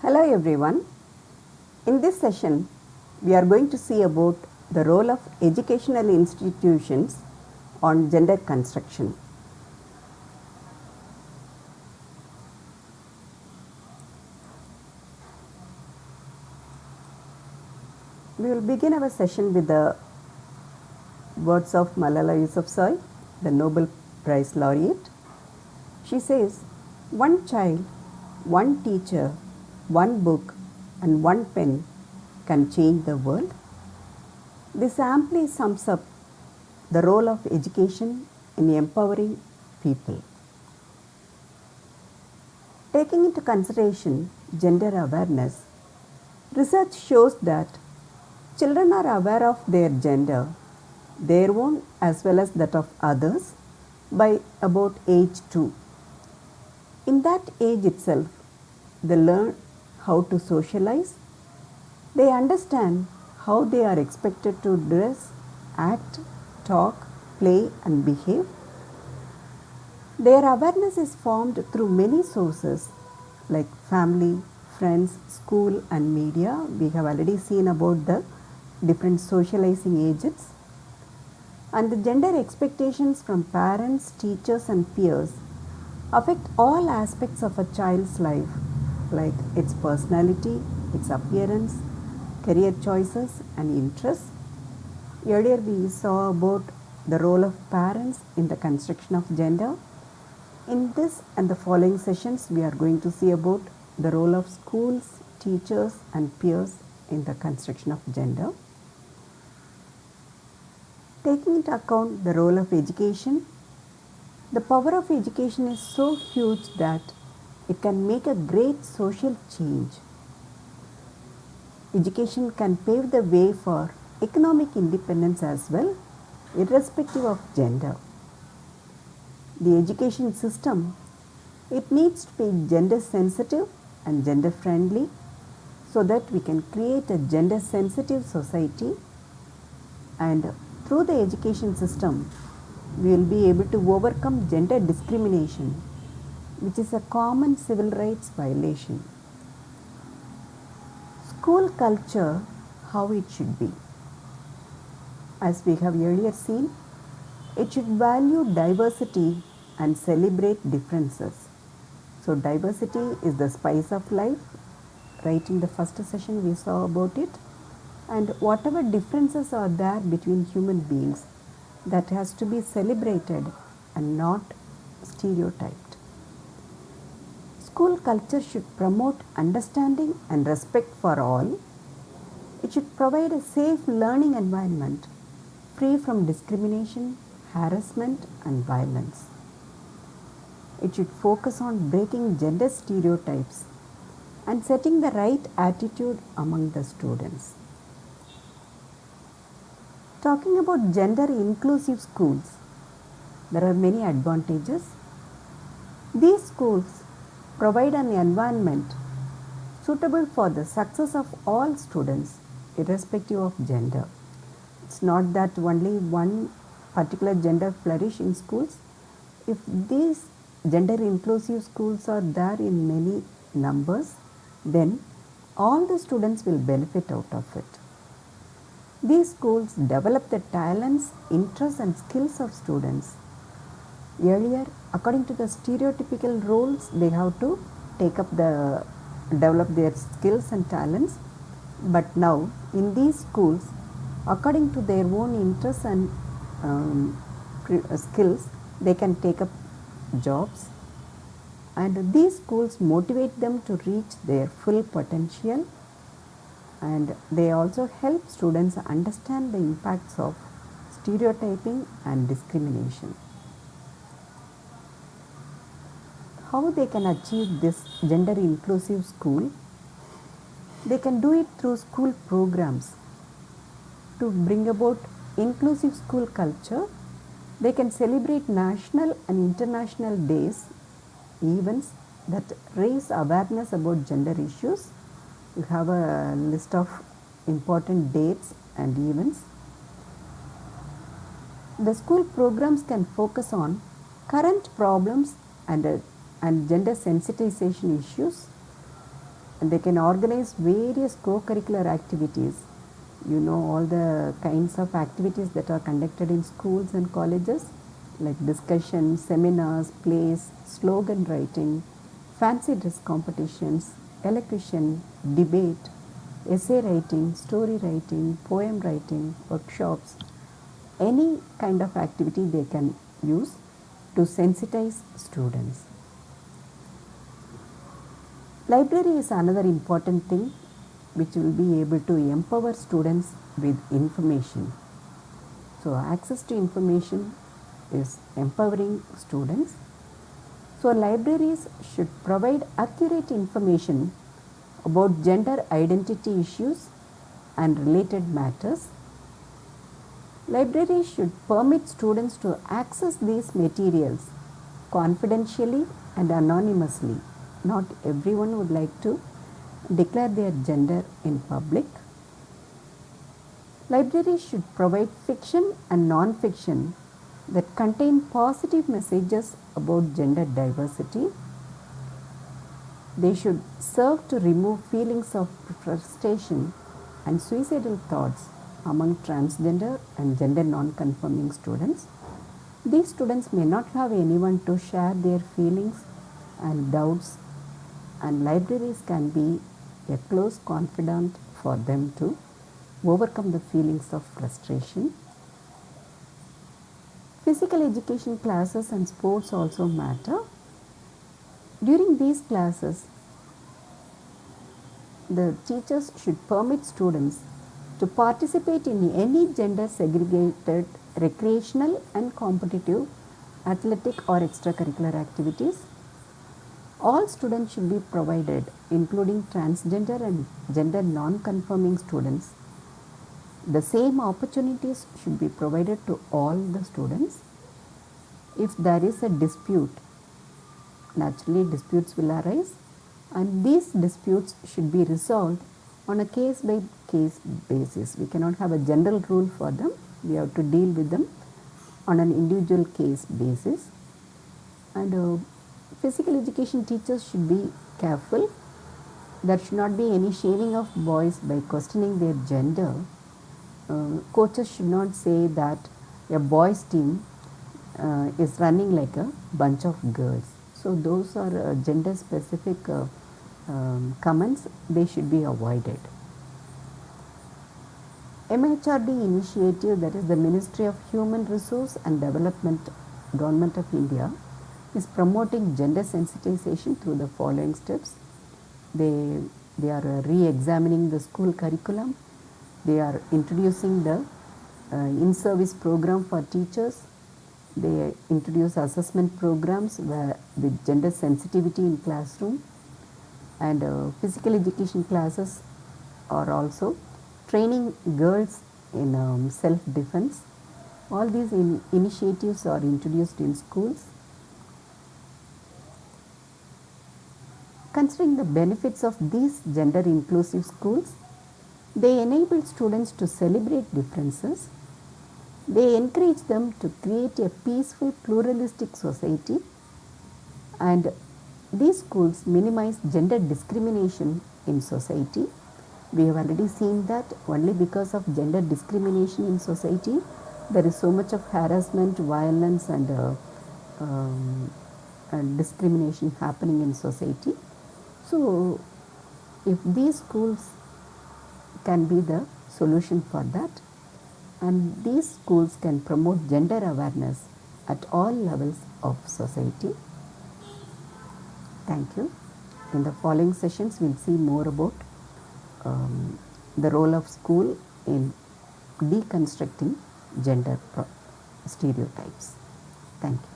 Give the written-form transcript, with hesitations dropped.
Hello everyone. In this session, we are going to see about the role of educational institutions on gender construction. We will begin our session with the words of Malala Yousafzai, the Nobel Prize laureate. She says, "One child, one teacher, one book, and one pen can change the world." This amply sums up the role of education in empowering people. Taking into consideration gender awareness, research shows that children are aware of their gender, their own as well as that of others, by about age 2. In that age itself, they learn how to socialize, they understand how they are expected to dress, act, talk, play, and behave. Their awareness is formed through many sources like family, friends, school, and media. We have already seen about the different socializing ages. And the gender expectations from parents, teachers, and peers affect all aspects of a child's life, like its personality, its appearance, career choices, and interests. Earlier we saw about the role of parents in the construction of gender. In this and the following sessions, we are going to see about the role of schools, teachers, and peers in the construction of gender. Taking into account the role of education, the power of education is so huge that it can make a great social change. Education can pave the way for economic independence as well, irrespective of gender. The education system, it needs to be gender sensitive and gender friendly so that we can create a gender sensitive society, and through the education system we will be able to overcome gender discrimination, which is a common civil rights violation. School culture, how it should be. As we have earlier seen, it should value diversity and celebrate differences. So diversity is the spice of life. Right in the first session we saw about it. And whatever differences are there between human beings, that has to be celebrated and not stereotyped. School culture should promote understanding and respect for all. It should provide a safe learning environment free from discrimination, harassment, and violence. It should focus on breaking gender stereotypes and setting the right attitude among the students. Talking about gender inclusive schools, there are many advantages. These schools provide an environment suitable for the success of all students, irrespective of gender. It's not that only one particular gender flourish in schools. If these gender inclusive schools are there in many numbers, then all the students will benefit out of it. These schools develop the talents, interests, and skills of students. Earlier, according to the stereotypical roles, they have to develop their skills and talents. But now, in these schools, according to their own interests and skills, they can take up jobs, and these schools motivate them to reach their full potential, and they also help students understand the impacts of stereotyping and discrimination. How they can achieve this gender inclusive school? They can do it through school programs. To bring about inclusive school culture, they can celebrate national and international days, events that raise awareness about gender issues. You have a list of important dates and events. The school programs can focus on current problems and gender sensitization issues. and they can organize various co-curricular activities. You know, all the kinds of activities that are conducted in schools and colleges, like discussion, seminars, plays, slogan writing, fancy dress competitions, elocution, debate, essay writing, story writing, poem writing, workshops, any kind of activity they can use to sensitize students. Library is another important thing which will be able to empower students with information. So access to information is empowering students. So libraries should provide accurate information about gender identity issues and related matters. Libraries should permit students to access these materials confidentially and anonymously. Not everyone would like to declare their gender in public. Libraries should provide fiction and non-fiction that contain positive messages about gender diversity. They should serve to remove feelings of frustration and suicidal thoughts among transgender and gender non-conforming students. These students may not have anyone to share their feelings and doubts, and libraries can be a close confidant for them to overcome the feelings of frustration. Physical education classes and sports also matter. During these classes, the teachers should permit students to participate in any gender segregated recreational and competitive athletic or extracurricular activities. All students should be provided, including transgender and gender non-conforming students. The same opportunities should be provided to all the students. If there is a dispute, naturally disputes will arise, and these disputes should be resolved on a case by case basis. We cannot have a general rule for them. We have to deal with them on an individual case basis. And physical education teachers should be careful. There should not be any shaming of boys by questioning their gender. Coaches should not say that a boys team is running like a bunch of girls. So those are gender specific comments, they should be avoided. MHRD initiative, that is the Ministry of Human Resource and Development, Government of India, is promoting gender sensitization through the following steps. They are re-examining the school curriculum. They are introducing the in-service program for teachers. They introduce assessment programs with gender sensitivity in classroom, and physical education classes are also training girls in self-defense. All these initiatives are introduced in schools. Considering the benefits of these gender inclusive schools, they enable students to celebrate differences. They encourage them to create a peaceful, pluralistic society, and these schools minimize gender discrimination in society. We have already seen that only because of gender discrimination in society, there is so much of harassment, violence, and discrimination happening in society. So, if these schools can be the solution for that, and these schools can promote gender awareness at all levels of society. Thank you. In the following sessions, we will see more about the role of school in deconstructing gender stereotypes. Thank you.